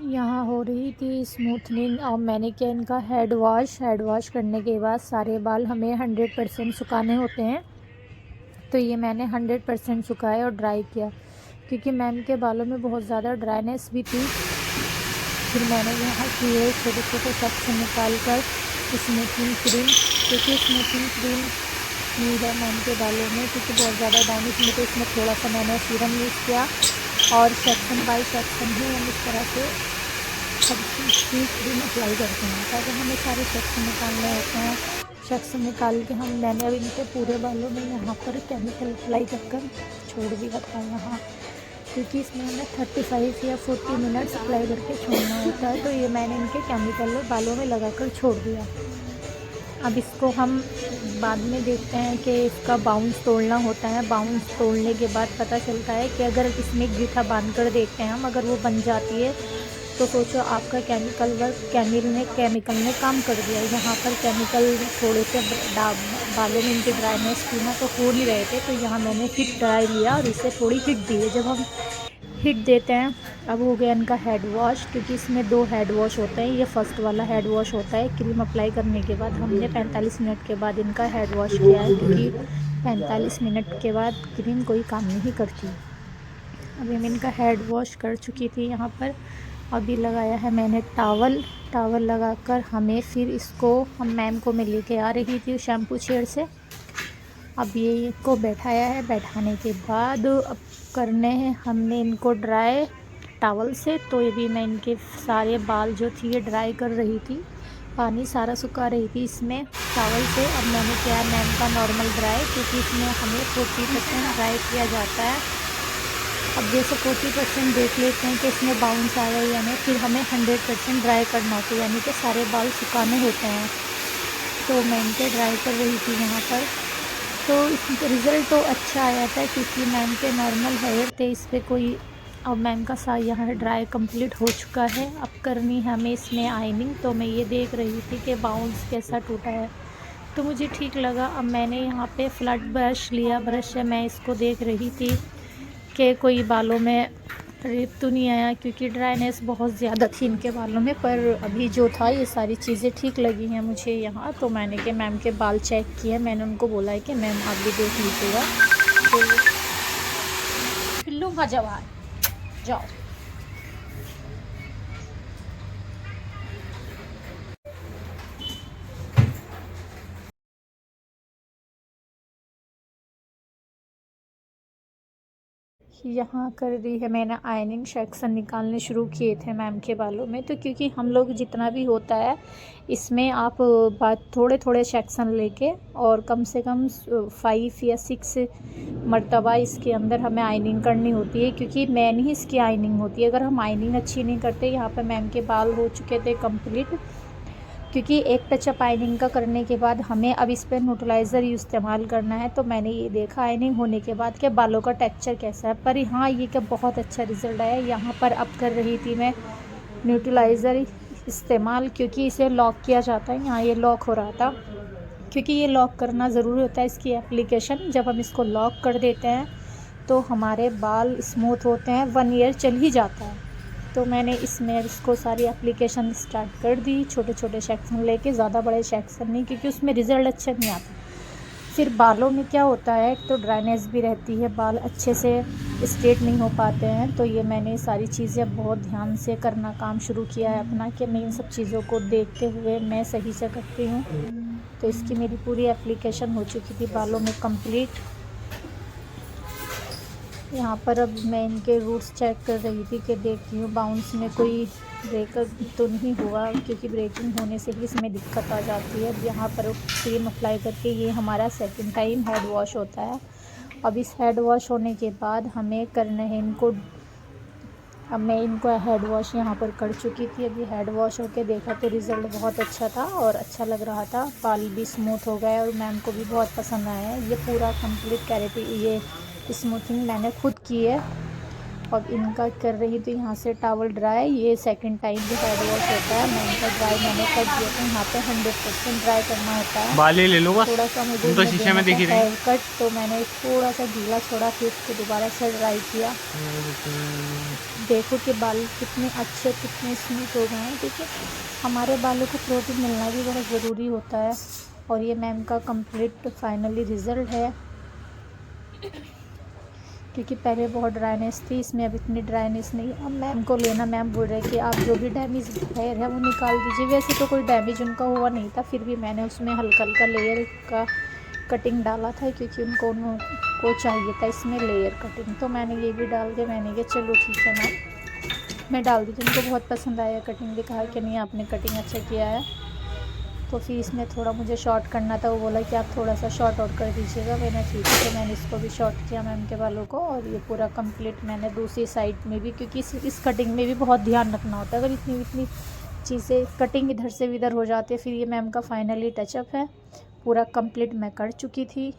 यहाँ हो रही थी स्मूथनिंग और मैंने किया इनका हेड वॉश करने के बाद सारे बाल हमें 100% सुखाने होते हैं। तो ये मैंने 100% सुखाया और ड्राई किया क्योंकि मैम के बालों में बहुत ज़्यादा ड्राइनेस भी थी। फिर मैंने यहाँ किए छोटे छोटे सेक्शन निकाल कर स्मूथिंग क्रीम, क्योंकि स्मूथिंग क्रीम यूज़ है मैम के बालों में क्योंकि बहुत ज़्यादा ड्राइनेस में, तो इसमें थोड़ा सा मैंने सीरम यूज़ किया और सेक्शन बाय सेक्शन ही हम इस तरह से सब चीज़ क्रीम अप्लाई करते हैं ताकि हमें सारे सेक्शन निकालने होते हैं। सेक्शन निकाल के मैंने अब इनके पूरे बालों में यहाँ पर केमिकल अप्लाई कर छोड़ दिया था यहाँ, क्योंकि इसमें हमें 35 या 40 मिनट्स अप्लाई करके छोड़ना होता है। तो ये मैंने इनके केमिकल बालों में लगाकर छोड़ दिया। अब इसको हम बाद में देखते हैं कि इसका बाउंस तोड़ना होता है। बाउंस तोड़ने के बाद पता चलता है कि अगर इसमें गीठा बांध कर देखते हैं हम, अगर वो बन जाती है तो सोचो आपका केमिकल ने काम कर दिया। यहाँ पर केमिकल थोड़े से बालों में इनकी ड्राइनेस थी ना, तो हो नहीं रहे थे, तो यहाँ मैंने हिट ड्राई लिया और इसे थोड़ी हिट दी है। जब हम हिट देते हैं, अब हो गया इनका हेड वॉश, क्योंकि इसमें 2 हेड वॉश होते हैं। ये फर्स्ट वाला हेड वॉश होता है क्रीम अप्लाई करने के बाद। हमने 45 मिनट के बाद इनका हेड वॉश किया है, क्योंकि 45 मिनट के बाद क्रीम कोई काम नहीं करती। अभी मैं इनका हेड वॉश कर चुकी थी यहाँ पर। अभी लगाया है मैंने टावल लगाकर हमें फिर इसको हम मैम को मैं लेके आ रही थी शैम्पू चेयर से। अब ये को बैठाया है, बैठाने के बाद अब करने हैं हमने इनको ड्राई टावल से। तो ये भी मैं इनके सारे बाल जो थी ये ड्राई कर रही थी, पानी सारा सुखा रही थी इसमें टावल से। अब मैंने किया मैम का नॉर्मल ड्राई, क्योंकि इसमें हमें 40% ड्राई किया जाता है। अब जैसे 40% देख लेते हैं कि इसमें बाउंस आया या नहीं, फिर हमें 100% ड्राई करना होता है, यानी कि सारे बाल सुखाने होते हैं। तो मैं इनके ड्राई कर रही थी यहाँ पर। तो इसका रिज़ल्ट तो अच्छा आया था, क्योंकि मैम के नॉर्मल हेयर थे, इस पर कोई। अब मैम का सा यहाँ ड्राई कंप्लीट हो चुका है। अब करनी है हमें इसमें आइनिंग। तो मैं ये देख रही थी कि बाउंस कैसा टूटा है, तो मुझे ठीक लगा। अब मैंने यहाँ पे फ्लैट ब्रश लिया, ब्रश से मैं इसको देख रही थी कि कोई बालों में रिप तो नहीं आया, क्योंकि ड्राइनेस बहुत ज़्यादा थी इनके बालों में। पर अभी जो था ये सारी चीज़ें ठीक लगी हैं मुझे यहाँ। तो मैंने कि मैम के बाल चेक किए, मैंने उनको बोला है कि मैम आप भी देख लीजिएगा। तो पिल्लू का जवाब जाओ। यहाँ कर दी है मैंने आयनिंग, सेक्शन निकालने शुरू किए थे मैम के बालों में। तो क्योंकि हम लोग जितना भी होता है इसमें आप बात थोड़े थोड़े सेक्शन लेके और कम से कम 5 या 6 मरतबा इसके अंदर हमें आयनिंग करनी होती है, क्योंकि मेन ही इसकी आयनिंग होती है। अगर हम आयनिंग अच्छी नहीं करते, यहाँ पर मैम के बाल हो चुके थे कंप्लीट, क्योंकि एक टचअप आयनिंग का करने के बाद हमें अब इस पर न्यूट्रलाइज़र इस्तेमाल करना है। तो मैंने ये देखा आयनिंग होने के बाद कि बालों का टेक्सचर कैसा है। पर हाँ, ये क्या बहुत अच्छा रिज़ल्ट आया। यहाँ पर अब कर रही थी मैं न्यूट्रलाइज़र इस्तेमाल, क्योंकि इसे लॉक किया जाता है। यहाँ ये लॉक हो रहा था, क्योंकि ये लॉक करना ज़रूरी होता है इसकी एप्लीकेशन। जब हम इसको लॉक कर देते हैं तो हमारे बाल स्मूथ होते हैं, 1 ईयर चल ही जाता है। तो मैंने इसमें इसको सारी एप्लीकेशन स्टार्ट कर दी, छोटे छोटे सेक्शन लेके, ज़्यादा बड़े सेक्शन नहीं, क्योंकि उसमें रिज़ल्ट अच्छा नहीं आता। फिर बालों में क्या होता है, तो ड्राइनेस भी रहती है, बाल अच्छे से स्ट्रेट नहीं हो पाते हैं। तो ये मैंने सारी चीज़ें बहुत ध्यान से करना काम शुरू किया है अपना, कि मैं इन सब चीज़ों को देखते हुए मैं सही से करती हूँ। तो इसकी मेरी पूरी एप्लीकेशन हो चुकी थी बालों में कंप्लीट। यहाँ पर अब मैं इनके रूट्स चेक कर रही थी कि देखती हूँ बाउंस में कोई ब्रेकअप तो नहीं हुआ, क्योंकि ब्रेकिंग होने से ही इसमें दिक्कत आ जाती है। अब यहाँ पर क्रीम अप्लाई करके ये हमारा सेकंड टाइम हेड वॉश होता है। अब इस हेड वॉश होने के बाद हमें करना है इनको। अब मैं इनको हेड वॉश यहाँ पर कर चुकी थी। अभी हेड वॉश होके देखा तो रिज़ल्ट बहुत अच्छा था और अच्छा लग रहा था। बाल भी स्मूथ हो गए और मैम को भी बहुत पसंद आया है। ये पूरा कंप्लीट कैरेटी ये स्मूथिंग मैंने खुद की है। अब इनका कर रही तो यहाँ से टॉवल ड्राई। ये सेकंड टाइम भी हेड वॉश होता है। मैं इनका ड्राई मैंने कर दिया था। यहाँ पे 100% ड्राई करना होता है। बाली ले लो बस, थोड़ा सा मुझे तो शीशे में दिख रही हेयर कट, तो मैंने थोड़ा सा गीला छोड़ा, फिर उसको दोबारा से ड्राई किया। देखो कि बाल कितने अच्छे कितने स्मूथ हो गए हैं, क्योंकि हमारे बालों को प्रोटीन मिलना भी बहुत ज़रूरी होता है। और ये मैम का कंप्लीट फाइनली रिज़ल्ट है, क्योंकि पहले बहुत ड्राइनेस थी, इसमें अब इतनी ड्राइनेस नहीं। अब मैम को लेना, मैम बोल रहे कि आप जो भी डैमेज हेयर है वो निकाल दीजिए। वैसे तो कोई डैमेज उनका हुआ नहीं था, फिर भी मैंने उसमें हल्का हल्का लेयर का कटिंग डाला था, क्योंकि उनको चाहिए था इसमें लेयर कटिंग। तो मैंने ये भी डाल दिया। मैंने कहा चलो ठीक है मैम, मैं डाल दी थी। उनको बहुत पसंद आया कटिंग भी, कहा कि नहीं आपने कटिंग अच्छा किया है। तो फिर इसमें थोड़ा मुझे शॉर्ट करना था, वो बोला कि आप थोड़ा सा शॉर्ट आउट कर दीजिएगा। मैंने ठीक है, तो मैंने इसको भी शॉर्ट किया मैम के बालों को। और ये पूरा कंप्लीट मैंने दूसरी साइड में भी, क्योंकि इस कटिंग में भी बहुत ध्यान रखना होता है। अगर इतनी इतनी चीज़ें कटिंग इधर से इधर हो जाती है। फिर ये मैम का फाइनली टचअप है, पूरा कंप्लीट मैं कर चुकी थी।